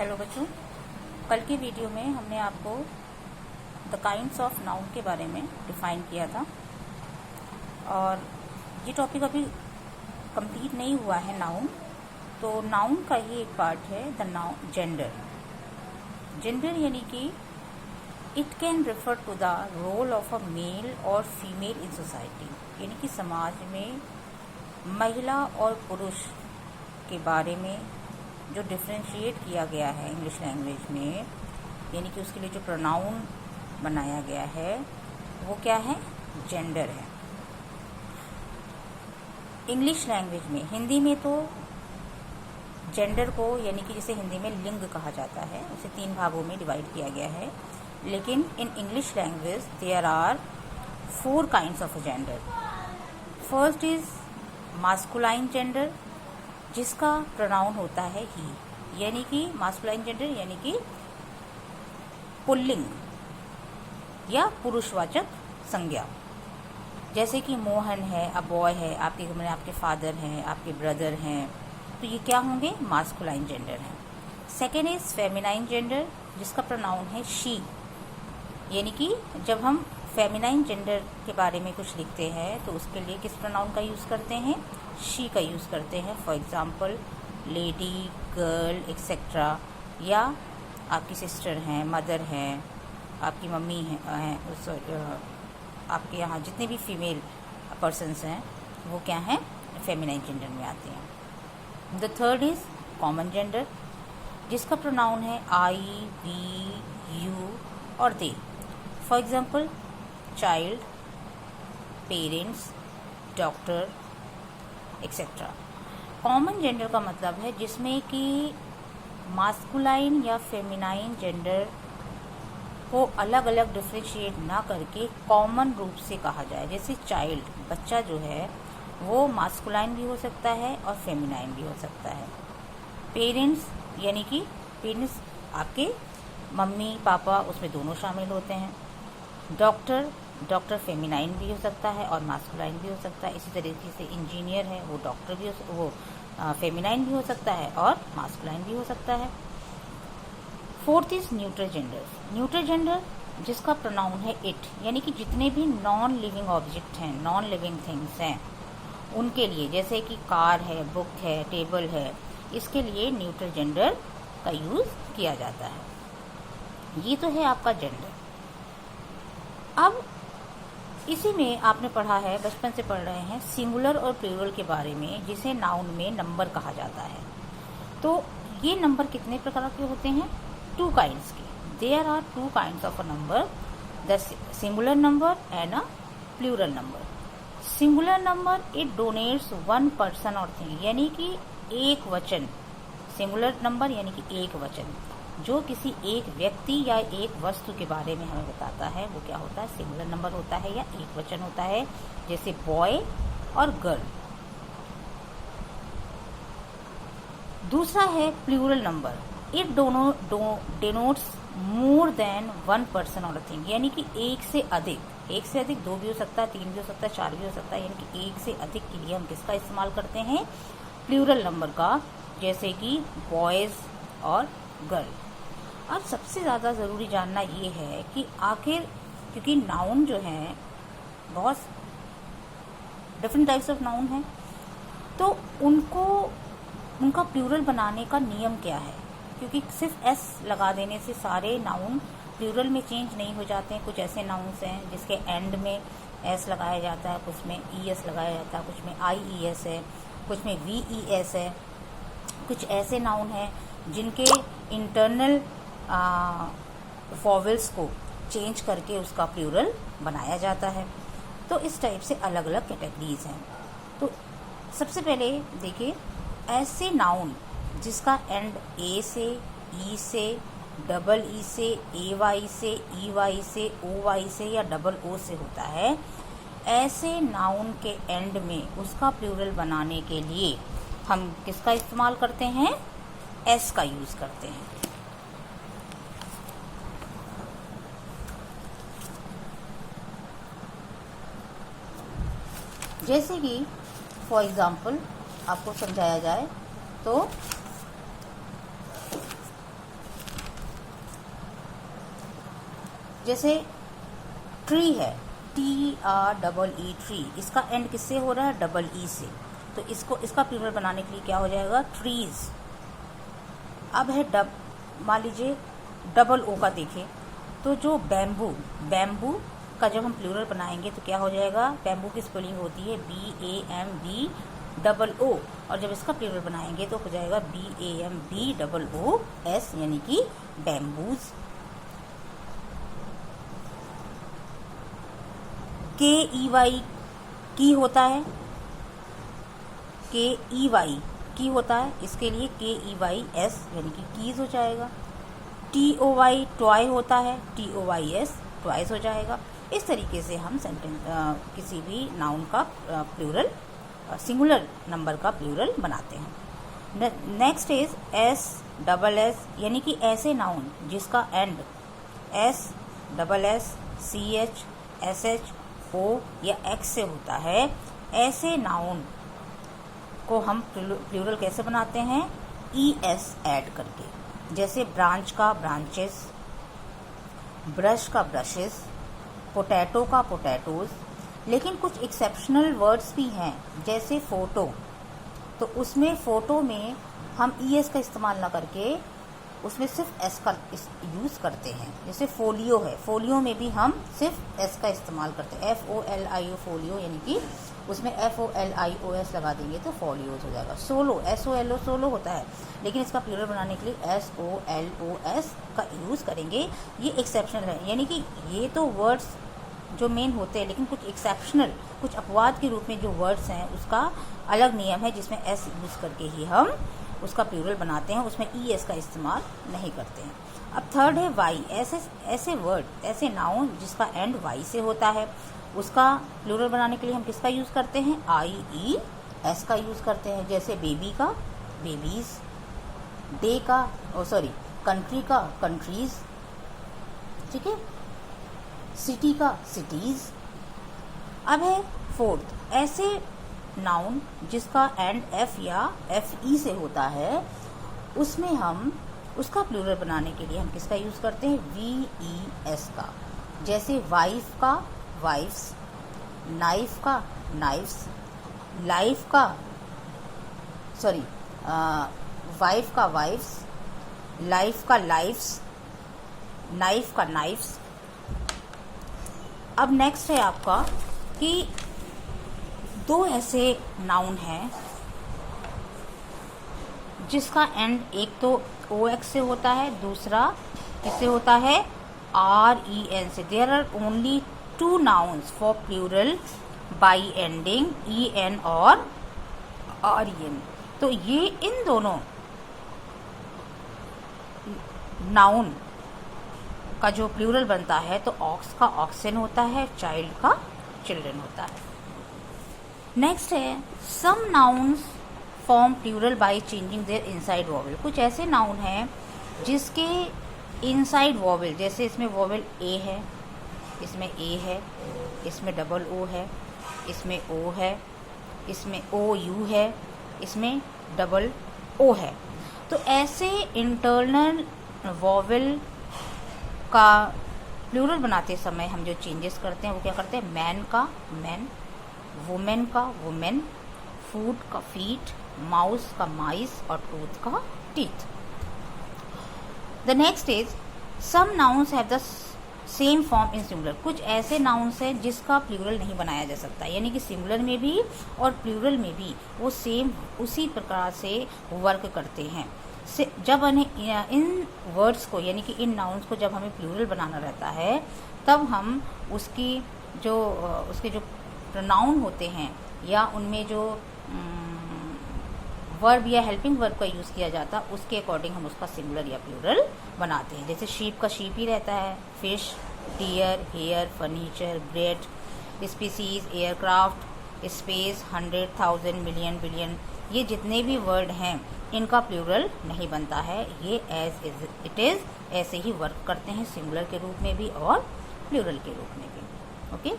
Hello बच्चों, कल की वीडियो में हमने आपको द काइंड्स ऑफ नाउन के बारे में डिफाइन किया था और ये टॉपिक अभी कंप्लीट नहीं हुआ है नाउन। तो नाउन का ही एक पार्ट है द नाउन जेंडर। जेंडर यानी कि it can refer to the role of a male और फीमेल इन सोसाइटी, यानी कि समाज में महिला और पुरुष के बारे में जो डिफ्रेंशिएट किया गया है इंग्लिश लैंग्वेज में, यानी कि उसके लिए जो प्रोनाउन बनाया गया है वो क्या है, जेंडर है। इंग्लिश लैंग्वेज में, हिंदी में तो जेंडर को यानी कि जिसे हिंदी में लिंग कहा जाता है उसे 3 भागों में डिवाइड किया गया है, लेकिन in English language there are 4 kinds of gender. First is masculine gender, जिसका प्रोनाउन होता है ही, यानी कि मास्कुलाइन जेंडर यानी कि पुल्लिंग या पुरुषवाचक संज्ञा। जैसे कि मोहन है, अ बॉय है, आपके घर में आपके फादर हैं, आपके ब्रदर हैं, तो ये क्या होंगे, मास्कुलाइन जेंडर हैं। सेकेंड इज फेमिनाइन जेंडर, जिसका प्रोनाउन है शी, यानी कि जब हम फेमिनाइन जेंडर के बारे में कुछ लिखते हैं तो उसके लिए किस प्रोनाउन का यूज़ करते हैं, शी का यूज़ करते हैं। For example lady, girl etcetera, या आपकी सिस्टर हैं, मदर हैं, आपकी मम्मी हैं, आपके यहाँ जितने भी फीमेल पर्सन्स हैं वो क्या हैं, फेमिनाइन जेंडर में आते हैं। The third is common gender, जिसका प्रोनाउन है आई, वी, यू और they. For example child, parents, doctor etcetera. Common gender का मतलब है जिसमें कि मास्कुलाइन या फेमिनाइन जेंडर को अलग अलग डिफ्रेंशिएट ना करके कॉमन रूप से कहा जाए। जैसे चाइल्ड, बच्चा जो है वो मास्कुलाइन भी हो सकता है और फेमिनाइन भी हो सकता है। पेरेंट्स यानी कि पेरेंट्स आपके मम्मी पापा, उसमें दोनों शामिल होते हैं। डॉक्टर फेमिनाइन भी हो सकता है और मास्कुलाइन भी हो सकता है। इसी तरीके से इंजीनियर है, वो डॉक्टर भी वो फेमिनाइन भी हो सकता है और मास्कुलाइन भी हो सकता है। Fourth is neutral gender. Neutral gender जिसका प्रोनाउन है इट, यानी कि जितने भी नॉन लिविंग ऑब्जेक्ट हैं, नॉन लिविंग थिंग्स हैं, उनके लिए, जैसे कि कार है, बुक है, टेबल है, इसके लिए न्यूट्रल जेंडर का यूज़ किया जाता है। ये तो है आपका जेंडर। अब इसी में आपने पढ़ा है, बचपन से पढ़ रहे हैं, सिंगुलर और प्लूरल के बारे में, जिसे नाउन में नंबर कहा जाता है। तो ये नंबर कितने प्रकार के होते हैं, 2 काइंड्स के। There are 2 kinds of a number, the singular number and a plural number. Singular number it denotes 1 person और थिंग, यानी कि एक वचन। सिंगुलर नंबर यानी कि एक वचन जो किसी एक व्यक्ति या एक वस्तु के बारे में हमें बताता है, वो क्या होता है, सिंगुलर नंबर होता है या एक वचन होता है। जैसे बॉय और गर्ल। दूसरा है plural number, it denotes more than 1 person और थिंग, यानी कि एक से अधिक 2 भी हो सकता है, 3 भी हो सकता है, 4 भी हो सकता है, यानी कि एक से अधिक के लिए हम किसका इस्तेमाल करते हैं, प्लूरल नंबर का, जैसे कि बॉयज और गर्ल। और सबसे ज़्यादा ज़रूरी जानना ये है कि आखिर, क्योंकि नाउन जो हैं बहुत डिफरेंट टाइप्स ऑफ नाउन हैं, तो उनका प्लूरल बनाने का नियम क्या है, क्योंकि सिर्फ एस लगा देने से सारे नाउन प्लूरल में चेंज नहीं हो जाते हैं। कुछ ऐसे नाउन्स हैं जिसके एंड में एस लगाया जाता है, कुछ में ई एस लगाया जाता है, कुछ में आई ई एस है, कुछ में वी ई एस है। कुछ ऐसे नाउन हैं जिनके इंटरनल वॉवेल्स को चेंज करके उसका प्लूरल बनाया जाता है। तो इस टाइप से अलग अलग कैटेगरीज हैं। तो सबसे पहले देखिए, ऐसे नाउन जिसका एंड ए से, ई से, डबल ई से, ए वाई से, ई वाई से, ओ वाई से या डबल ओ से होता है, ऐसे नाउन के एंड में उसका प्लूरल बनाने के लिए हम किसका इस्तेमाल करते हैं, एस का यूज़ करते हैं। जैसे कि फॉर एग्जाम्पल आपको समझाया जाए तो जैसे ट्री है, TREE ट्री, इसका एंड किससे हो रहा है? डबल ई से, तो इसका प्लूरल बनाने के लिए क्या हो जाएगा? ट्रीज। अब है मान लीजिए डबल ओ का देखें तो जो बैम्बू का जब हम प्लूरल बनाएंगे तो क्या हो जाएगा? बैम्बू की स्पेलिंग होती है BAMBOO, और जब इसका प्लूरल बनाएंगे तो हो जाएगा BAMBOOS, यानी कि बैम्बूज। KEY की होता है, KEY की होता है, इसके लिए KEYS यानी कि कीज हो जाएगा। TOY टॉय होता है, TOYS ट्वाइस हो जाएगा। इस तरीके से हम किसी भी नाउन का प्लूरल, सिंगुलर नंबर का प्लूरल बनाते हैं। नेक्स्ट इज SSS, यानी कि ऐसे नाउन जिसका and SSS, CH, SH, O या X से होता है, ऐसे नाउन को हम प्लूरल कैसे बनाते हैं? ES ऐड करके। जैसे ब्रांच का ब्रांचेस, ब्रश का ब्रशेस, पोटैटो का पोटैटोज। लेकिन कुछ एक्सेप्शनल वर्ड्स भी हैं, जैसे फोटो, तो उसमें फोटो में हम ES का इस्तेमाल ना करके उसमें सिर्फ S का यूज़ करते हैं। जैसे फोलियो है, फोलियो में भी हम सिर्फ S का इस्तेमाल करते हैं, FOLIO फोलियो, यानी कि उसमें FOLIOS लगा देंगे तो फोलियोज हो जाएगा। सोलो, SOLO सोलो होता है, लेकिन इसका प्लूरल बनाने के लिए SOLOS का यूज़ करेंगे। ये एक्सेप्शनल है, यानी कि ये तो वर्ड्स जो मेन होते हैं, लेकिन कुछ एक्सेप्शनल, कुछ अपवाद के रूप में जो वर्ड्स हैं उसका अलग नियम है, जिसमें S यूज़ करके ही हम उसका प्लूरल बनाते हैं, उसमें ES का इस्तेमाल नहीं करते हैं। अब थर्ड है Y, ऐसे वर्ड, ऐसे नाउन जिसका एंड Y से होता है, उसका प्लूरल बनाने के लिए हम किसका यूज़ करते हैं? IES का यूज़ करते हैं। जैसे बेबी का बेबीज, डे का कंट्री का कंट्रीज, ठीक है, सिटी का सिटीज। अब है फोर्थ, ऐसे नाउन जिसका एंड F या FE से होता है, उसमें हम उसका प्लूरल बनाने के लिए हम किसका यूज़ करते हैं? VES का। जैसे वाइफ का वाइफ्स, नाइफ का नाइफ्स, वाइफ का वाइफ्स, लाइफ का लाइफ्स, नाइफ का नाइफ्स। अब नेक्स्ट है आपका कि दो ऐसे नाउन हैं जिसका एंड एक तो OX से होता है, दूसरा किससे होता है? REN से। There are only 2 nouns for plural by ending EN और REN। तो ये इन दोनों नाउन का जो प्लूरल बनता है तो ऑक्स का ऑक्सन होता है, चाइल्ड का चिल्ड्रन होता है। नेक्स्ट है some nouns form plural by changing their inside vowel. कुछ ऐसे नाउन हैं जिसके इनसाइड वॉवल, जैसे इसमें वॉवल A है, इसमें A है, इसमें डबल O है, इसमें O है, इसमें OU है, इसमें डबल O है। तो ऐसे इंटरनल वॉवल का प्लूरल बनाते समय हम जो चेंजेस करते हैं वो क्या करते हैं? मैन का मैन, वुमेन का वुमेन, फूड का फीट, माउस का माइस और टूथ का teeth. The next is some nouns have the same form in singular. कुछ ऐसे नाउन्स हैं जिसका प्लूरल नहीं बनाया जा सकता, यानी कि सिंगुलर में भी और प्लूरल में भी वो सेम उसी प्रकार से वर्क करते हैं। जब इन वर्ड्स को, यानी कि इन नाउन्स को जब हमें प्लूरल बनाना रहता है, तब हम उसके जो प्रोनाउन होते हैं या उनमें जो वर्ब या हेल्पिंग वर्ब का यूज़ किया जाता है उसके अकॉर्डिंग हम उसका सिंगुलर या प्लूरल बनाते हैं। जैसे शीप का शीप ही रहता है, fish, deer, hair, furniture, bread, species, aircraft, space, 100,000, million, billion, ये जितने भी वर्ड हैं इनका प्लूरल नहीं बनता है। ये एज इट इज़ ऐसे ही वर्क करते हैं, सिंगुलर के रूप में भी और प्लूरल के रूप में भी। ओके।